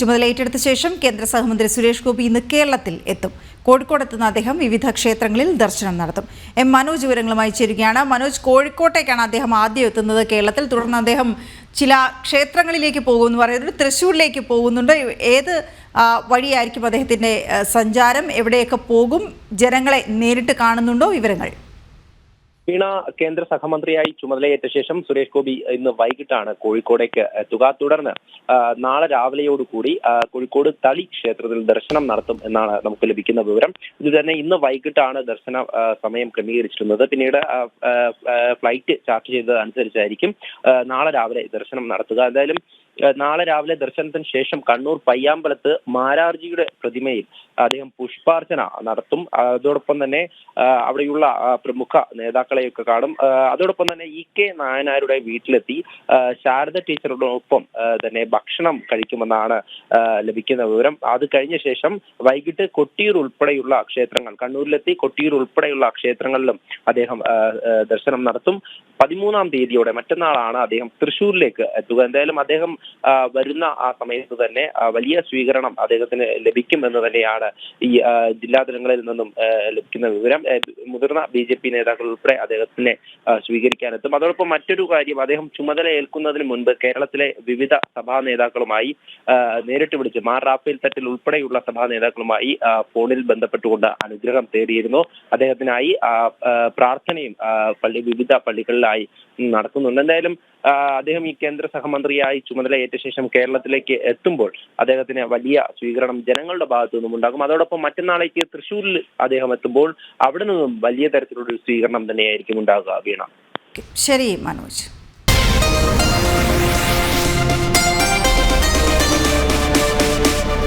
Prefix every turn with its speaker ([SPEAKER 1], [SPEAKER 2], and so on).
[SPEAKER 1] ചുമതല ഏറ്റെടുത്ത ശേഷം കേന്ദ്ര സഹമന്ത്രി സുരേഷ് ഗോപി ഇന്ന് കേരളത്തിൽ എത്തും. കോഴിക്കോടെത്തുന്ന അദ്ദേഹം വിവിധ ക്ഷേത്രങ്ങളിൽ ദർശനം നടത്തും. മനോജ് വിവരങ്ങളുമായി ചേരുകയാണ്. മനോജ്, കോഴിക്കോട്ടേക്കാണ് അദ്ദേഹം ആദ്യം എത്തുന്നത് കേരളത്തിൽ. തുടർന്ന് അദ്ദേഹം ചില ക്ഷേത്രങ്ങളിലേക്ക് പോകുമെന്ന് പറയുന്നുണ്ട്, തൃശ്ശൂരിലേക്ക് പോകുന്നുണ്ട്. ഏത് വഴിയായിരിക്കും അദ്ദേഹത്തിൻ്റെ സഞ്ചാരം? എവിടെയൊക്കെ പോകും? ജനങ്ങളെ നേരിട്ട് കാണുന്നുണ്ടോ? വിവരങ്ങൾ.
[SPEAKER 2] വീണ, കേന്ദ്ര സഹമന്ത്രിയായി ചുമതലയേറ്റ ശേഷം സുരേഷ് ഗോപി ഇന്ന് വൈകിട്ടാണ് കോഴിക്കോടേക്ക് എത്തുക. തുടർന്ന് നാളെ രാവിലെയോടുകൂടി കോഴിക്കോട് തളി ക്ഷേത്രത്തിൽ ദർശനം നടത്തും എന്നാണ് നമുക്ക് ലഭിക്കുന്ന വിവരം. ഇത് തന്നെ ഇന്ന് വൈകിട്ടാണ് ദർശന സമയം ക്രമീകരിച്ചിരുന്നത്. പിന്നീട് ഫ്ലൈറ്റ് ചാർട്ട് ചെയ്തതനുസരിച്ചായിരിക്കും നാളെ രാവിലെ ദർശനം നടത്തുക. എന്തായാലും നാളെ രാവിലെ ദർശനത്തിന് ശേഷം കണ്ണൂർ പയ്യാമ്പലത്ത് മാരാർജിയുടെ പ്രതിമയിൽ അദ്ദേഹം പുഷ്പാർച്ചന നടത്തും. അതോടൊപ്പം തന്നെ അവിടെയുള്ള പ്രമുഖ നേതാക്കളെയൊക്കെ കാണും. അതോടൊപ്പം തന്നെ ഇ.കെ. നായനാരുടെ വീട്ടിലെത്തി ശാരദ ടീച്ചറോടൊപ്പം തന്നെ ഭക്ഷണം കഴിക്കുമെന്നാണ് ലഭിക്കുന്ന വിവരം. അത് കഴിഞ്ഞ ശേഷം വൈകിട്ട് കൊട്ടിയൂർ ഉൾപ്പെടെയുള്ള ക്ഷേത്രങ്ങൾ, കണ്ണൂരിലെത്തി കൊട്ടിയൂർ ഉൾപ്പെടെയുള്ള ക്ഷേത്രങ്ങളിലും അദ്ദേഹം ദർശനം നടത്തും. 13-ാം തീയതിയോടെ, മറ്റന്നാളാണ് അദ്ദേഹം തൃശ്ശൂരിലേക്ക് എത്തുക. എന്തായാലും അദ്ദേഹം വരുന്ന ആ സമയത്ത് തന്നെ വലിയ സ്വീകരണം അദ്ദേഹത്തിന് ലഭിക്കുമെന്ന് തന്നെയാണ് ഈ ജില്ലാതലങ്ങളിൽ നിന്നും ലഭിക്കുന്ന വിവരം. മുതിർന്ന BJP നേതാക്കൾ ഉൾപ്പെടെ അദ്ദേഹത്തിനെ സ്വീകരിക്കാനെത്തും. അതോടൊപ്പം മറ്റൊരു കാര്യം, അദ്ദേഹം ചുമതല ഏൽക്കുന്നതിന് മുൻപ് കേരളത്തിലെ വിവിധ സഭാ നേതാക്കളുമായി നേരിട്ട് വിളിച്ച് മാർ റാഫേൽ തട്ടിൽ ഉൾപ്പെടെയുള്ള സഭാ നേതാക്കളുമായി ഫോണിൽ ബന്ധപ്പെട്ടുകൊണ്ട് അനുഗ്രഹം തേടിയിരുന്നു. അദ്ദേഹത്തിനായി പ്രാർത്ഥനയും വിവിധ പള്ളികളിലായി നടത്തുന്നുണ്ട്. എന്തായാലും അദ്ദേഹം ഈ കേന്ദ്ര സഹമന്ത്രിയായി ചുമതലയേറ്റ ശേഷം കേരളത്തിലേക്ക് എത്തുമ്പോൾ അദ്ദേഹത്തിന് വലിയ സ്വീകരണം ജനങ്ങളുടെ ഭാഗത്തു നിന്നും ഉണ്ടാകും. അതോടൊപ്പം മറ്റന്നാളേക്ക് തൃശ്ശൂരിൽ അദ്ദേഹം എത്തുമ്പോൾ അവിടെ നിന്നും വലിയ തരത്തിലുള്ള സ്വീകരണം തന്നെയായിരിക്കും ഉണ്ടാകുക. വീണ.
[SPEAKER 1] ശരി മനോജ്.